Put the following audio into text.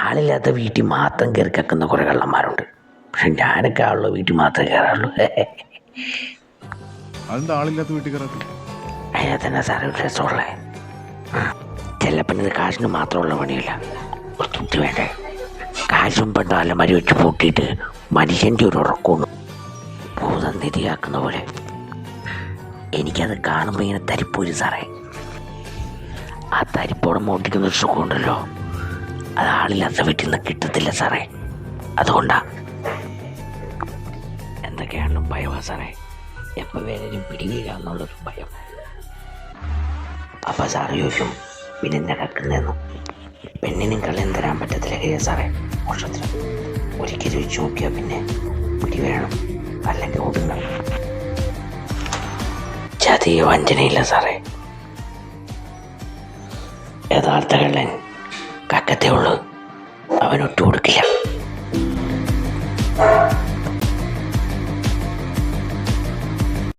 ആളില്ലാത്ത വീട്ടിൽ മാത്രം കയറി കക്കുന്ന കുറേ കള്ളന്മാരുണ്ട്. പക്ഷെ ഞാനൊക്കെ ആളുള്ള വീട്ടിൽ മാത്രമേ കയറാറുള്ളൂ. അതെന്താ ആളില്ലാത്ത വീട്ടിൽ കയറാത്ത? അതിനകത്ത് തന്നെ സാറേ ഒരു രസമുള്ളേ. ചിലപ്പോൾ ഇത് കാശിന് മാത്രമുള്ള പണിയില്ല, ഒരു തുട്ടി വേണ്ടേ. കാശും പെട്ടോ അലമാരി വെച്ച് പൂട്ടിയിട്ട് മനുഷ്യൻ്റെ ഒരു ഉറക്കമാണ് ഭൂതം നിധിയാക്കുന്ന പോലെ. എനിക്കത് കാണുമ്പോൾ ഇങ്ങനെ തരിപ്പൂര് സാറേ. ആ തരിപ്പോടെ മോട്ടിക്കുന്ന ഒരു സുഖമുണ്ടല്ലോ, അത് ആളില്ലാത്ത വീട്ടിൽ നിന്ന് കിട്ടത്തില്ല സാറേ. അതുകൊണ്ടാ എന്തൊക്കെയാണെങ്കിലും ഭയമാ സാറേ. എപ്പോൾ വേണേലും പിടിവീഴാന്നുള്ളൊരു ഭയം. അപ്പം സാറ് ചോദിക്കും പിന്നെ എന്നെ കക്കുന്നതെന്നു. പെണ്ണിനും കള്ളം തരാൻ പറ്റത്തില്ല കഴിയാ സാറേ. മോഷത്തിന് ഒരിക്കൽ ചോദിച്ചു നോക്കിയാൽ പിന്നെ പിടി വേണം, അല്ലെങ്കിൽ ഒടുങ്ങണം. ചതിയ വഞ്ചനയില്ല സാറേ. യഥാർത്ഥ കള്ളൻ കക്കത്തേ ഉള്ളൂ, അവനൊട്ടു കൊടുക്കില്ല.